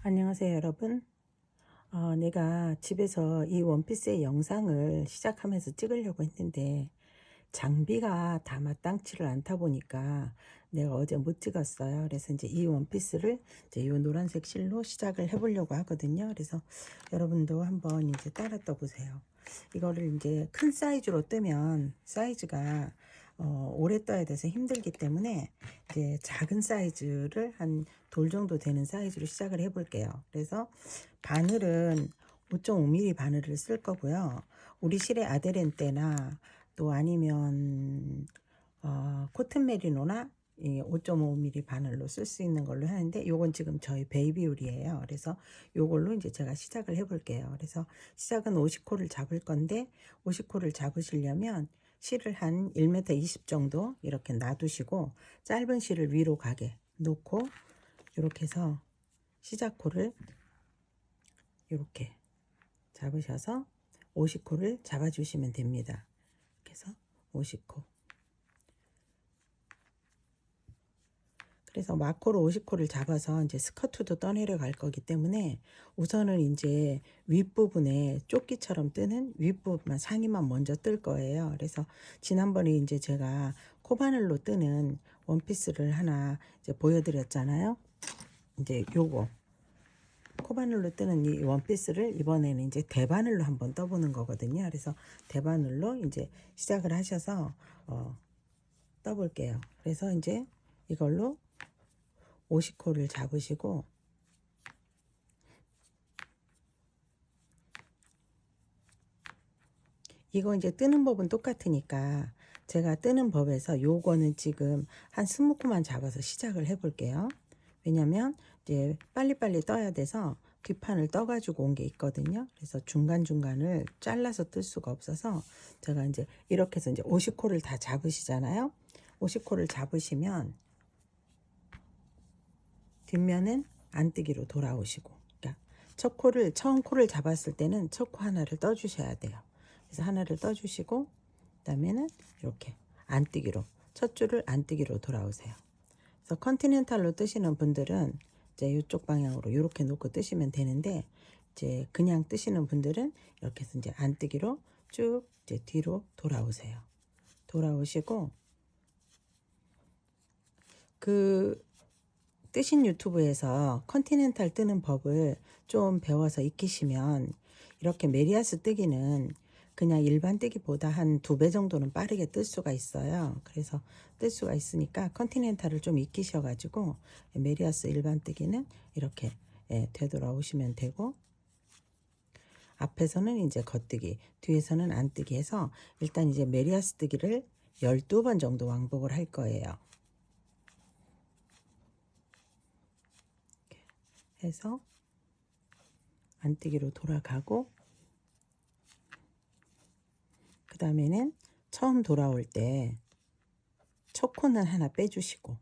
안녕하세요 여러분. 내가 집에서 이 원피스의 영상을 시작하면서 찍으려고 했는데 장비가 다 마땅치를 않다 보니까 내가 어제 못 찍었어요. 그래서 이제 이 원피스를 이제 이 노란색 실로 시작을 해보려고 하거든요. 그래서 여러분도 한번 이제 따라 떠보세요. 이거를 이제 큰 사이즈로 뜨면 사이즈가 오래 떠야 돼서 힘들기 때문에 이제 작은 사이즈를 한 돌 정도 되는 사이즈로 시작을 해 볼게요. 그래서 바늘은 5.5mm 바늘을 쓸 거고요. 우리 실의 아데렌테나 또 아니면 코튼 메리노나 5.5mm 바늘로 쓸 수 있는 걸로 하는데 요건 지금 저희 베이비울이에요. 그래서 요걸로 이제 제가 시작을 해 볼게요. 그래서 시작은 50코를 잡을 건데 50코를 잡으시려면 실을 한 1m 20 정도 이렇게 놔두시고 짧은 실을 위로 가게 놓고 이렇게 해서 시작코를 이렇게 잡으셔서 50코를 잡아주시면 됩니다. 그래서 50코. 그래서 마코로 50코를 잡아서 이제 스커트도 떠내려 갈 거기 때문에 우선은 이제 윗부분에 조끼처럼 뜨는 윗부분만 상의만 먼저 뜰 거예요. 그래서 지난번에 이제 제가 코바늘로 뜨는 원피스를 하나 이제 보여드렸잖아요. 이제 요거 코바늘로 뜨는 이 원피스를 이번에는 이제 대바늘로 한번 떠보는 거거든요. 그래서 대바늘로 이제 시작을 하셔서 떠볼게요. 그래서 이제 이걸로 50코를 잡으시고 이거 이제 뜨는 법은 똑같으니까 제가 뜨는 법에서 요거는 지금 한 20코만 잡아서 시작을 해 볼게요. 왜냐면 이제 빨리빨리 떠야 돼서 뒷판을 떠가지고 온 게 있거든요. 그래서 중간중간을 잘라서 뜰 수가 없어서 제가 이제 이렇게 해서 이제 50코를 다 잡으시잖아요. 50코를 잡으시면 뒷면은 안뜨기로 돌아오시고, 그러니까 첫 코를 처음 코를 잡았을 때는 첫 코 하나를 떠 주셔야 돼요. 그래서 하나를 떠 주시고 그다음에는 이렇게 안뜨기로 첫 줄을 안뜨기로 돌아오세요. 그래서 컨티넨탈로 뜨시는 분들은 이제 이쪽 방향으로 이렇게 놓고 뜨시면 되는데 이제 그냥 뜨시는 분들은 이렇게 해서 이제 안뜨기로 쭉 이제 뒤로 돌아오세요. 돌아오시고 그 뜨신 유튜브에서 컨티넨탈 뜨는 법을 좀 배워서 익히시면 이렇게 메리아스 뜨기는 그냥 일반 뜨기보다 한 2배 정도는 빠르게 뜰 수가 있어요. 그래서 뜰 수가 있으니까 컨티넨탈을 좀 익히셔가지고 메리아스 일반 뜨기는 이렇게 되돌아오시면 되고 앞에서는 이제 겉뜨기, 뒤에서는 안뜨기 해서 일단 이제 메리아스 뜨기를 12번 정도 왕복을 할 거예요. 해서 안뜨기로 돌아가고 그 다음에는 처음 돌아올 때 첫 코는 하나 빼주시고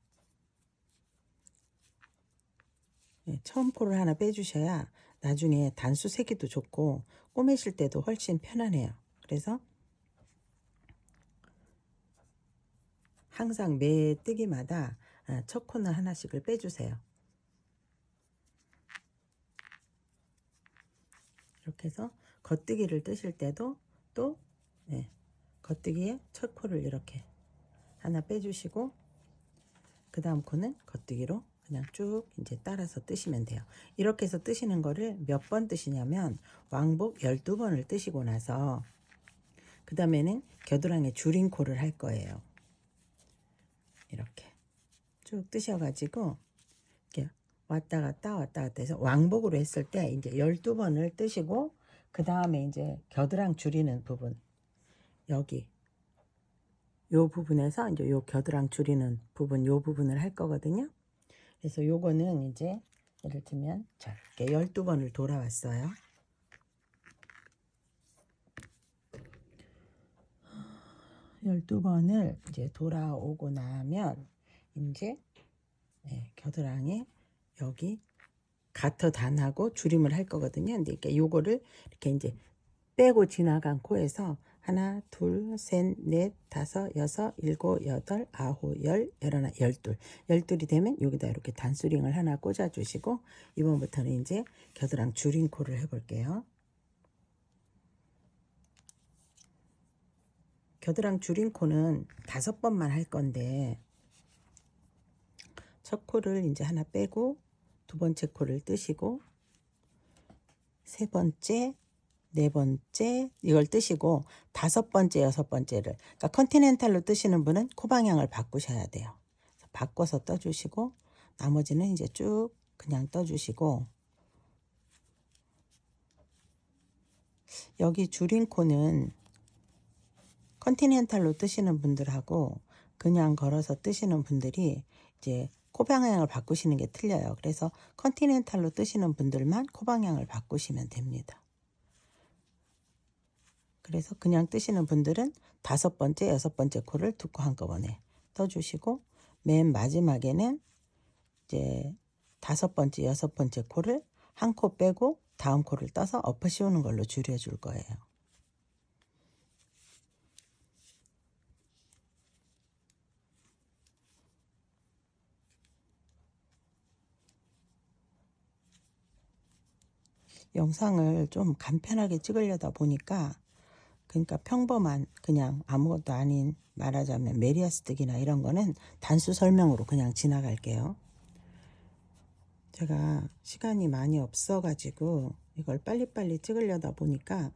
처음 코를 하나 빼주셔야 나중에 단수 세기도 좋고 꼬매실 때도 훨씬 편하네요. 그래서 항상 매 뜨기마다 첫 코는 하나씩을 빼주세요. 이렇게 해서 겉뜨기를 뜨실 때도 또 겉뜨기에 첫 코를 이렇게 하나 빼주시고 그 다음 코는 겉뜨기로 그냥 쭉 이제 따라서 뜨시면 돼요. 이렇게 해서 뜨시는 거를 몇 번 뜨시냐면 왕복 12번을 뜨시고 나서 그 다음에는 겨드랑이 줄인 코를 할 거예요. 이렇게 쭉 뜨셔가지고 이렇게 왔다 갔다 해서 왕복으로 했을 때 이제 12번을 뜨시고 그 다음에 이제 겨드랑 줄이는 부분 여기 요 부분에서 이제 요 겨드랑 줄이는 부분 요 부분을 할 거거든요. 그래서 요거는 이제 예를 들면 자 이렇게 12번을 돌아왔어요. 12번을 이제 돌아오고 나면 이제 겨드랑이 여기 가터 단하고 줄임을 할 거거든요. 근데 이렇게 요거를 이렇게 이제 빼고 지나간 코에서 하나, 둘, 셋, 넷, 다섯, 여섯, 일곱, 여덟, 아홉, 열, 열하나, 열둘. 열둘이 되면 여기다 이렇게 단수링을 하나 꽂아주시고, 이번부터는 이제 겨드랑 줄인 코를 해볼게요. 겨드랑 줄인 코는 5번만 할 건데, 첫 코를 이제 하나 빼고, 두 번째 코를 뜨시고, 세 번째, 네 번째 이걸 뜨시고, 다섯 번째, 여섯 번째를, 그러니까 컨티넨탈로 뜨시는 분은 코 방향을 바꾸셔야 돼요. 바꿔서 떠주시고, 나머지는 이제 쭉 그냥 떠주시고, 여기 줄인 코는 컨티넨탈로 뜨시는 분들하고 그냥 걸어서 뜨시는 분들이 이제 코 방향을 바꾸시는 게 틀려요. 그래서 컨티넨탈로 뜨시는 분들만 코 방향을 바꾸시면 됩니다. 그래서 그냥 뜨시는 분들은 다섯 번째, 여섯 번째 코를 두 코 한꺼번에 떠주시고, 맨 마지막에는 이제 다섯 번째, 여섯 번째 코를 한 코 빼고 다음 코를 떠서 엎어 씌우는 걸로 줄여줄 거예요. 영상을 좀 간편하게 찍으려다 보니까, 그러니까 평범한 그냥 아무것도 아닌, 말하자면 메리아스틱이나 이런 거는 단수 설명으로 그냥 지나갈게요. 제가 시간이 많이 없어가지고 이걸 빨리빨리 찍으려다 보니까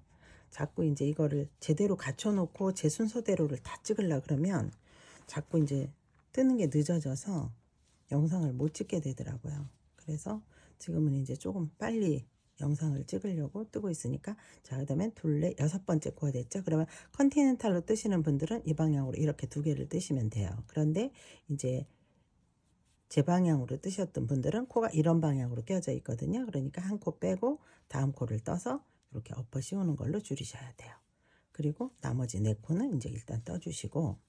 자꾸 이제 이거를 제대로 갖춰놓고 제 순서대로를 다 찍으려 그러면 자꾸 이제 뜨는 게 늦어져서 영상을 못 찍게 되더라고요. 그래서 지금은 이제 조금 빨리 영상을 찍으려고 뜨고 있으니까, 자, 그다음에 둘레 여섯 번째 코가 됐죠. 그러면 컨티넨탈로 뜨시는 분들은 이 방향으로 이렇게 두 개를 뜨시면 돼요. 그런데 이제 제 방향으로 뜨셨던 분들은 코가 이런 방향으로 껴져 있거든요. 그러니까 한 코 빼고 다음 코를 떠서 이렇게 엎어 씌우는 걸로 줄이셔야 돼요. 그리고 나머지 네 코는 이제 일단 떠주시고,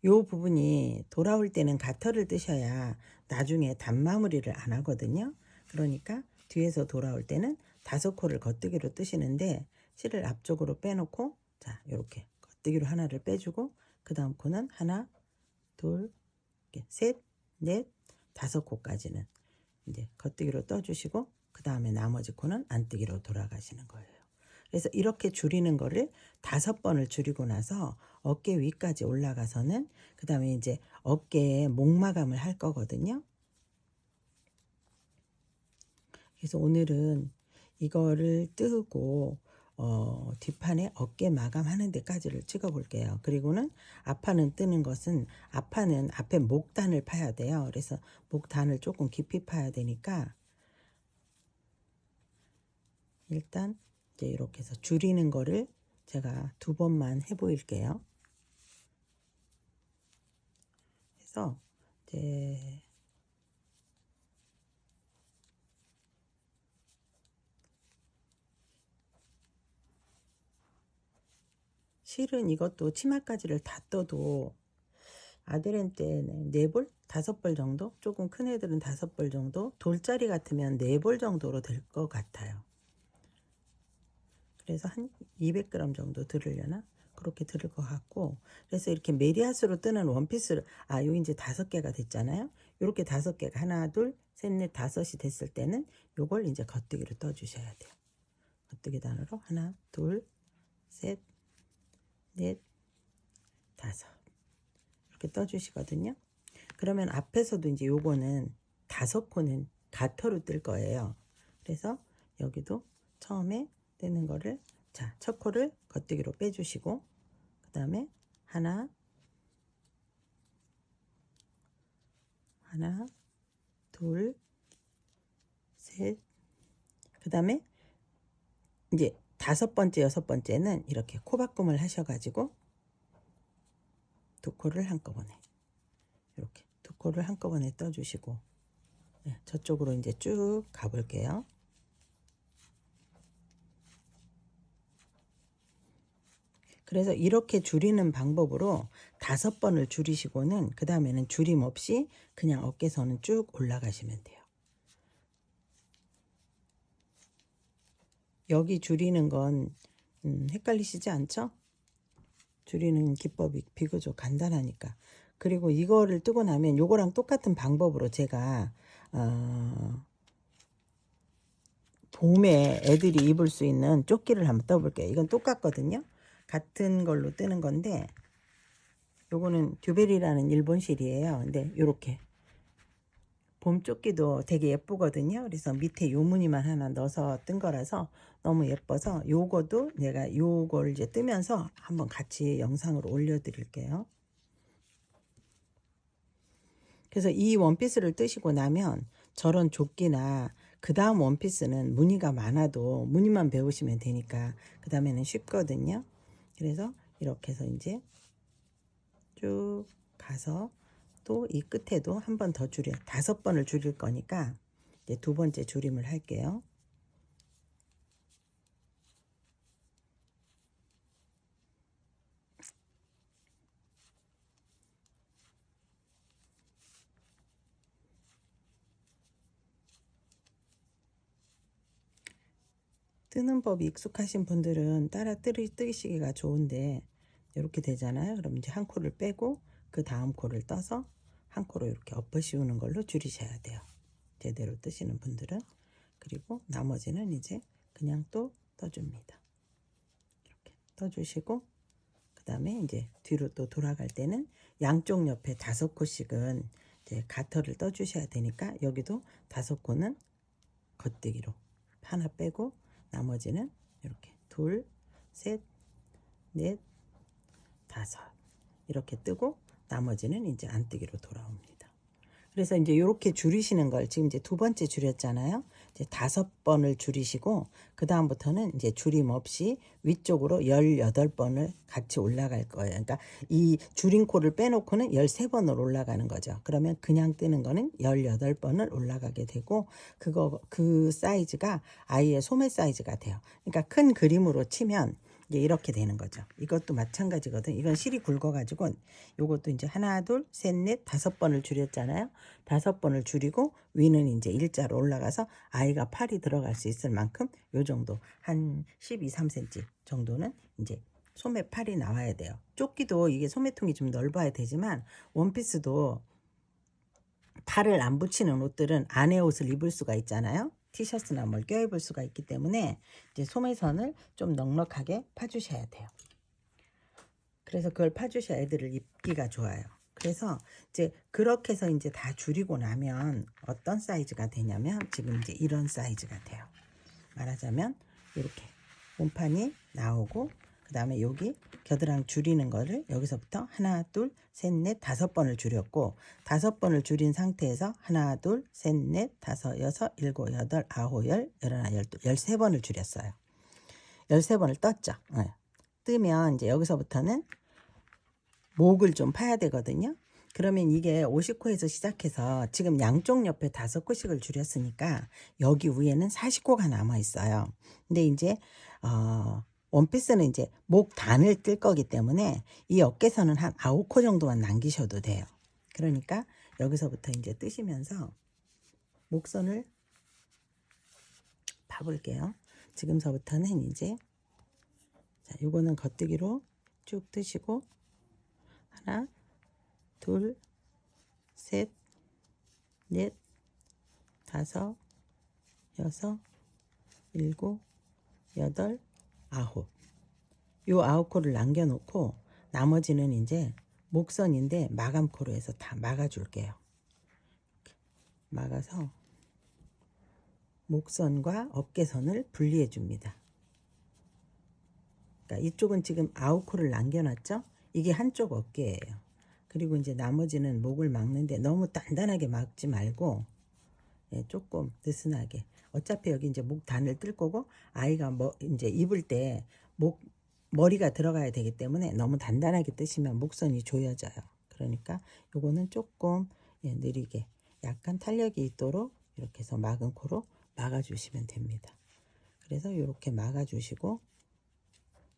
요 부분이 돌아올 때는 가터를 뜨셔야 나중에 단마무리를 안 하거든요. 그러니까 뒤에서 돌아올 때는 다섯 코를 겉뜨기로 뜨시는데, 실을 앞쪽으로 빼놓고, 자, 요렇게 겉뜨기로 하나를 빼주고, 그 다음 코는 하나, 둘, 셋, 넷, 다섯 코까지는 이제 겉뜨기로 떠주시고, 그 다음에 나머지 코는 안뜨기로 돌아가시는 거예요. 그래서 이렇게 줄이는 거를 5번을 줄이고 나서 어깨 위까지 올라가서는, 그 다음에 이제 어깨에 목마감을 할 거거든요. 그래서 오늘은 이거를 뜨고 뒷판에 어깨 마감하는 데까지를 찍어 볼게요. 그리고는 앞판은 뜨는 것은, 앞판은 앞에 목단을 파야 돼요. 그래서 목단을 조금 깊이 파야 되니까 일단 이제 이렇게 해서 줄이는 거를 제가 2번만 해 보일게요. 그래서 이제 실은 이것도 치마까지를 다 떠도 아들한테는 4벌? 5벌 정도? 조금 큰 애들은 5벌 정도? 돌짜리 같으면 4벌 정도로 될 것 같아요. 그래서 한 200g 정도 들으려나? 그렇게 들을 것 같고, 그래서 이렇게 메리아스로 뜨는 원피스를, 요 이제 5개가 됐잖아요. 이렇게 5개가 하나, 둘, 셋, 넷, 5이 됐을 때는 요걸 이제 겉뜨기로 떠주셔야 돼요. 겉뜨기 단으로 하나, 둘, 셋, 넷, 5 이렇게 떠주시거든요. 그러면 앞에서도 이제 요거는 5코는 가터로 뜰 거예요. 그래서 여기도 처음에 뜨는 거를, 자, 첫 코를 겉뜨기로 빼주시고, 그 다음에 하나, 둘, 셋, 그 다음에 이제 5번째, 6번째는 이렇게 코바꿈을 하셔가지고 2코를 한꺼번에, 이렇게 2코를 한꺼번에 떠주시고, 네, 저쪽으로 이제 쭉 가볼게요. 그래서 이렇게 줄이는 방법으로 5번을 줄이시고는 그 다음에는 줄임 없이 그냥 어깨선은 쭉 올라가시면 돼요. 여기 줄이는 건 헷갈리시지 않죠? 줄이는 기법이 비교적 간단하니까. 그리고 이거를 뜨고 나면 요거랑 똑같은 방법으로 제가 봄에 애들이 입을 수 있는 조끼를 한번 떠볼게요. 이건 똑같거든요. 같은 걸로 뜨는 건데 요거는 듀벨이라는 일본 실이에요. 근데 요렇게 봄 조끼도 되게 예쁘거든요. 그래서 밑에 요 무늬만 하나 넣어서 뜬 거라서 너무 예뻐서 요거도 내가 요걸 이제 뜨면서 한번 같이 영상으로 올려드릴게요. 그래서 이 원피스를 뜨시고 나면 저런 조끼나 그 다음 원피스는 무늬가 많아도 무늬만 배우시면 되니까 그 다음에는 쉽거든요. 그래서 이렇게 해서 이제 쭉 가서 또 이 끝에도 한 번 더 줄여 5번을 줄일 거니까 이제 두 번째 줄임을 할게요. 뜨는 법이 익숙하신 분들은 따라 뜨시기가 좋은데 이렇게 되잖아요. 그럼 이제 한 코를 빼고 그 다음 코를 떠서 한 코로 이렇게 엎어 씌우는 걸로 줄이셔야 돼요. 제대로 뜨시는 분들은. 그리고 나머지는 이제 그냥 또 떠줍니다. 이렇게 떠주시고 그 다음에 이제 뒤로 또 돌아갈 때는 양쪽 옆에 5코씩은 이제 가터를 떠주셔야 되니까 여기도 5코는 겉뜨기로 하나 빼고 나머지는 이렇게 둘, 셋, 넷, 5 이렇게 뜨고 나머지는 이제 안뜨기로 돌아옵니다. 그래서 이제 이렇게 줄이시는 걸 지금 이제 두 번째 줄였잖아요. 이제 5번을 줄이시고 그 다음부터는 이제 줄임 없이 위쪽으로 18번을 같이 올라갈 거예요. 그러니까 이 줄인 코를 빼놓고는 13번을 올라가는 거죠. 그러면 그냥 뜨는 거는 18번을 올라가게 되고 그 사이즈가 아이의 소매 사이즈가 돼요. 그러니까 큰 그림으로 치면 이제 이렇게 되는 거죠. 이것도 마찬가지거든. 이건 실이 굵어가지고 요것도 이제 하나, 둘, 셋, 넷, 5번을 줄였잖아요. 5번을 줄이고 위는 이제 일자로 올라가서 아이가 팔이 들어갈 수 있을 만큼 요 정도 한 12, 3cm 정도는 이제 소매 팔이 나와야 돼요. 조끼도 이게 소매통이 좀 넓어야 되지만 원피스도 팔을 안 붙이는 옷들은 안에 옷을 입을 수가 있잖아요. 티셔츠나 뭘 껴입을 수가 있기 때문에 이제 소매선을 좀 넉넉하게 파주셔야 돼요. 그래서 그걸 파주셔야 애들을 입기가 좋아요. 그래서 이제 그렇게 해서 이제 다 줄이고 나면 어떤 사이즈가 되냐면 지금 이제 이런 사이즈가 돼요. 말하자면 이렇게 몸판이 나오고 그 다음에 여기 겨드랑 줄이는 거를 여기서부터 하나, 둘, 셋, 넷, 5번을 줄였고 5번을 줄인 상태에서 하나, 둘, 셋, 넷, 5, 6, 7, 8, 9, 10, 11, 12, 13번을 줄였어요. 13번을 떴죠. 네. 뜨면 이제 여기서부터는 목을 좀 파야 되거든요. 그러면 이게 50코에서 시작해서 지금 양쪽 옆에 5코씩을 줄였으니까 여기 위에는 40코가 남아 있어요. 근데 이제 원피스는 이제 목 단을 뜰 거기 때문에 이 어깨선은 한 9코 정도만 남기셔도 돼요. 그러니까 여기서부터 이제 뜨시면서 목선을 봐볼게요. 지금서부터는 이제 자, 요거는 겉뜨기로 쭉 뜨시고 하나, 둘, 셋, 넷, 5, 6, 7, 8, 9. 요 9코를 남겨놓고 나머지는 이제 목선인데 마감코로 해서 다 막아줄게요. 막아서 목선과 어깨선을 분리해 줍니다. 그러니까 이쪽은 지금 9코를 남겨놨죠? 이게 한쪽 어깨예요. 그리고 이제 나머지는 목을 막는데 너무 단단하게 막지 말고 조금 느슨하게. 어차피 여기 이제 목 단을 뜰 거고 아이가 이제 입을 때 머리가 들어가야 되기 때문에 너무 단단하게 뜨시면 목선이 조여져요. 그러니까 요거는 조금 느리게 약간 탄력이 있도록 이렇게 해서 막은 코로 막아주시면 됩니다. 그래서 이렇게 막아주시고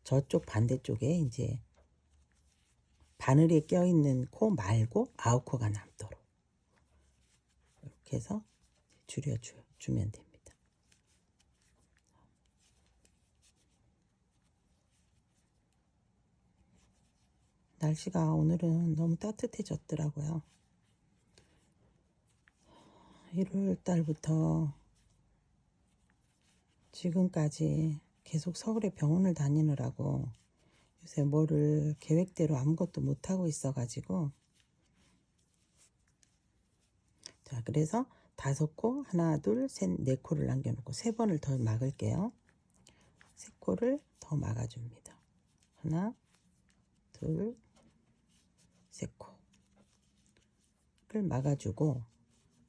저쪽 반대쪽에 이제 바늘에 껴있는 코 말고 9코가 남도록 이렇게 해서 줄여주면 됩니다. 날씨가 오늘은 너무 따뜻해졌더라고요. 일요일 달부터 지금까지 계속 서울에 병원을 다니느라고 요새 뭐를 계획대로 아무것도 못하고 있어가지고, 자, 그래서 5코, 하나, 둘, 셋, 4코를 남겨놓고 3번을 더 막을게요. 3코를 더 막아줍니다. 하나, 둘, 3코를 막아주고,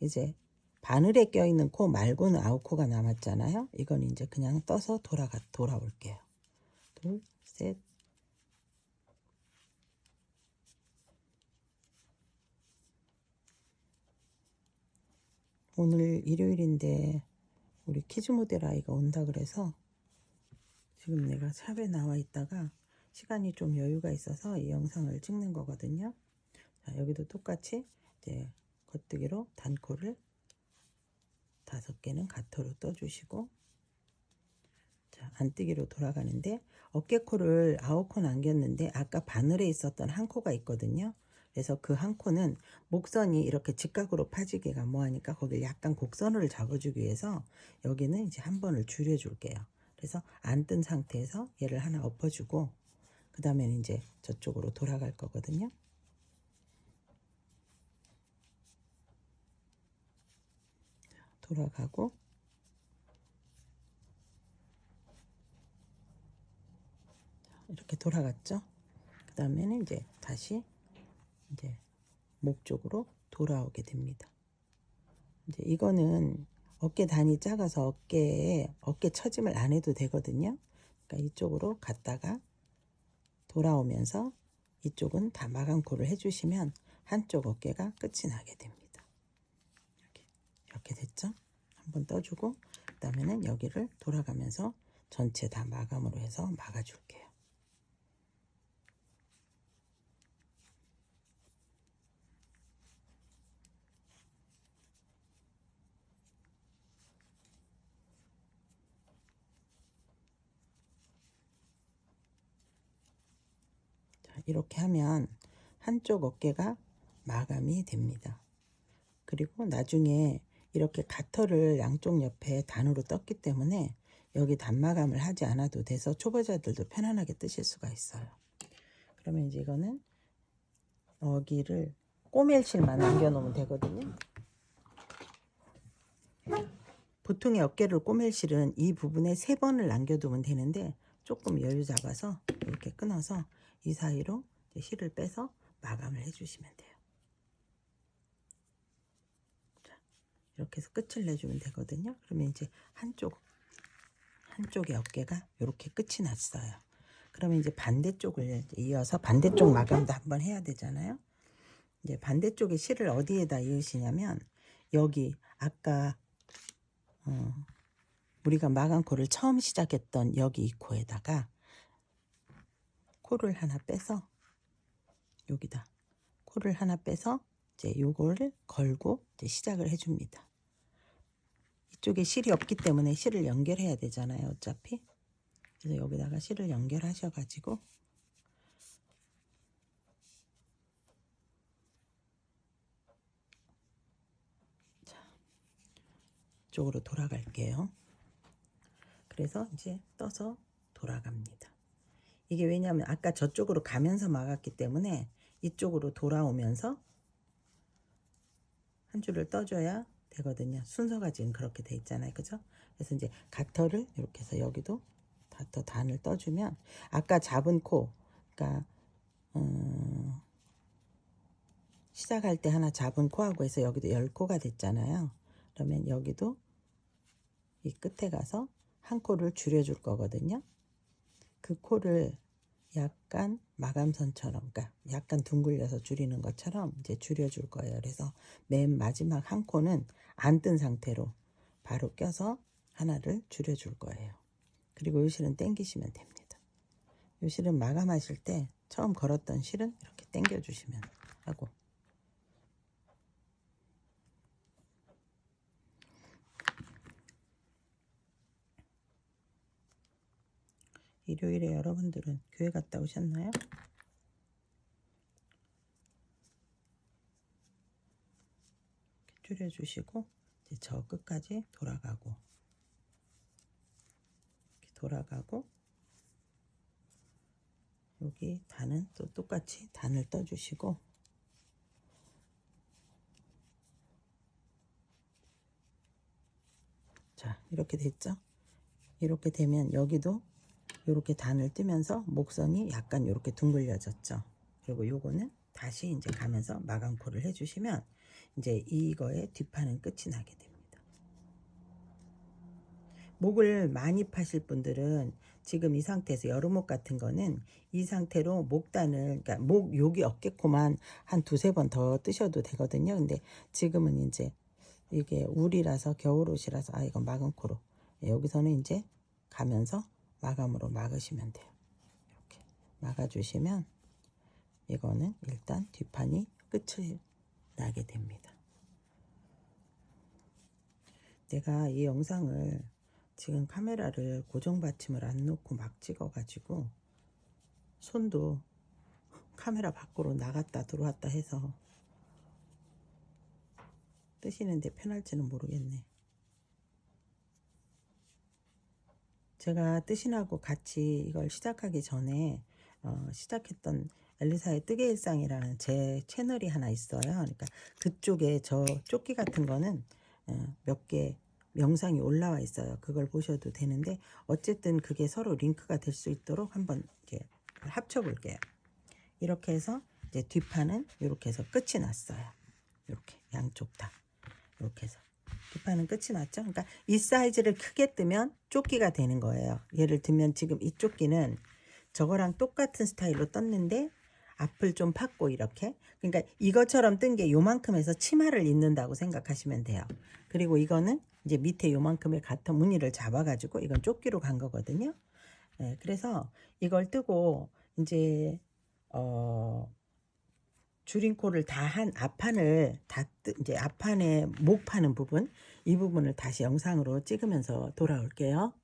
이제 바늘에 껴있는 코 말고는 9코가 남았잖아요. 이건 이제 그냥 떠서 돌아올게요. 둘, 셋, 오늘 일요일인데 우리 키즈 모델 아이가 온다 그래서 지금 내가 샵에 나와 있다가 시간이 좀 여유가 있어서 이 영상을 찍는 거거든요. 자, 여기도 똑같이 이제 겉뜨기로 단코를 5개는 가터로 떠주시고, 자, 안뜨기로 돌아가는데 어깨코를 9코 남겼는데 아까 바늘에 있었던 한 코가 있거든요. 그래서 그 한 코는 목선이 이렇게 직각으로 파지기가 뭐하니까 거기를 약간 곡선을 잡아주기 위해서 여기는 이제 한 번을 줄여줄게요. 그래서 안 뜬 상태에서 얘를 하나 엎어주고 그 다음에는 이제 저쪽으로 돌아갈 거거든요. 돌아가고 이렇게 돌아갔죠. 그 다음에는 이제 다시 이제 목 쪽으로 돌아오게 됩니다. 이제 이거는 어깨 단이 작아서 어깨 처짐을 안 해도 되거든요. 그러니까 이쪽으로 갔다가 돌아오면서 이쪽은 다 마감코를 해주시면 한쪽 어깨가 끝이 나게 됩니다. 이렇게 됐죠? 한번 떠주고 그 다음에는 여기를 돌아가면서 전체 다 마감으로 해서 막아줄게요. 자, 이렇게 하면 한쪽 어깨가 마감이 됩니다. 그리고 나중에 이렇게 가터를 양쪽 옆에 단으로 떴기 때문에 여기 단마감을 하지 않아도 돼서 초보자들도 편안하게 뜨실 수가 있어요. 그러면 이제 이거는 여기를 꼬멜실만 남겨놓으면 되거든요. 보통의 어깨를 꼬멜실은 이 부분에 3번을 남겨두면 되는데 조금 여유 잡아서 이렇게 끊어서 이 사이로 실을 빼서 마감을 해주시면 돼요. 이렇게 해서 끝을 내주면 되거든요. 그러면 이제 한쪽의 어깨가 이렇게 끝이 났어요. 그러면 이제 반대쪽을 이어서 반대쪽 마감도 한번 해야 되잖아요. 이제 반대쪽에 실을 어디에다 이으시냐면 여기 아까 우리가 마감코를 처음 시작했던 여기 이 코에다가 코를 하나 빼서 여기다 코를 하나 빼서 이제 요거를 걸고 이제 시작을 해줍니다. 이쪽에 실이 없기 때문에 실을 연결해야 되잖아요. 어차피. 그래서 여기다가 실을 연결하셔가지고 자, 이쪽으로 돌아갈게요. 그래서 이제 떠서 돌아갑니다. 이게 왜냐하면 아까 저쪽으로 가면서 막았기 때문에 이쪽으로 돌아오면서 한 줄을 떠줘야 되거든요. 순서가 지금 그렇게 돼 있잖아요. 그죠? 그래서 이제 가터를 이렇게 해서 여기도 가터 단을 떠주면 아까 잡은 코, 그러니까 시작할 때 하나 잡은 코하고 해서 여기도 10코가 됐잖아요. 그러면 여기도 이 끝에 가서 한 코를 줄여줄 거거든요. 그 코를 약간 마감선처럼, 그러니까 약간 둥글려서 줄이는 것처럼 이제 줄여줄 거예요. 그래서 맨 마지막 한 코는 안 뜬 상태로 바로 껴서 하나를 줄여줄 거예요. 그리고 이 실은 당기시면 됩니다. 이 실은 마감하실 때 처음 걸었던 실은 이렇게 당겨주시면 하고, 일요일에 여러분들은 교회 갔다 오셨나요? 조율해 주시고 이제 저 끝까지 돌아가고 이렇게 돌아가고 여기 단은 또 똑같이 단을 떠주시고 자 이렇게 됐죠? 이렇게 되면 여기도 이렇게 단을 뜨면서 목선이 약간 이렇게 둥글려졌죠. 그리고 요거는 다시 이제 가면서 마감코를 해주시면 이제 이거의 뒷판은 끝이 나게 됩니다. 목을 많이 파실 분들은 지금 이 상태에서 여름목 같은 거는 이 상태로 목단을 그러니까 목 여기 어깨코만 한 두세 번 더 뜨셔도 되거든요. 근데 지금은 이제 이게 울이라서 겨울옷이라서 이건 마감코로 여기서는 이제 가면서 마감으로 막으시면 돼요. 이렇게 막아주시면 이거는 일단 뒷판이 끝을 나게 됩니다. 내가 이 영상을 지금 카메라를 고정 받침을 안 놓고 막 찍어 가지고 손도 카메라 밖으로 나갔다 들어왔다 해서 뜨시는데 편할지는 모르겠네. 제가 뜨신하고 같이 이걸 시작하기 전에 시작했던 엘리사의 뜨개 일상이라는 제 채널이 하나 있어요. 그러니까 그쪽에 저 조끼 같은 거는 몇 개 영상이 올라와 있어요. 그걸 보셔도 되는데 어쨌든 그게 서로 링크가 될 수 있도록 한번 이제 합쳐 볼게요. 이렇게 해서 이제 뒷판은 이렇게 해서 끝이 났어요. 이렇게 양쪽 다 이렇게 해서 뒷판은 끝이 났죠. 그러니까 이 사이즈를 크게 뜨면 조끼가 되는 거예요. 예를 들면 지금 이 조끼는 저거랑 똑같은 스타일로 떴는데 앞을 좀 팠고 이렇게 그러니까 이것처럼 뜬 게 요만큼에서 치마를 입는다고 생각하시면 돼요. 그리고 이거는 이제 밑에 요만큼의 같은 무늬를 잡아가지고 이건 조끼로 간 거거든요. 네, 그래서 이걸 뜨고 이제 줄임코를 다 한 앞판을 이제 앞판에 목 파는 부분 이 부분을 다시 영상으로 찍으면서 돌아올게요.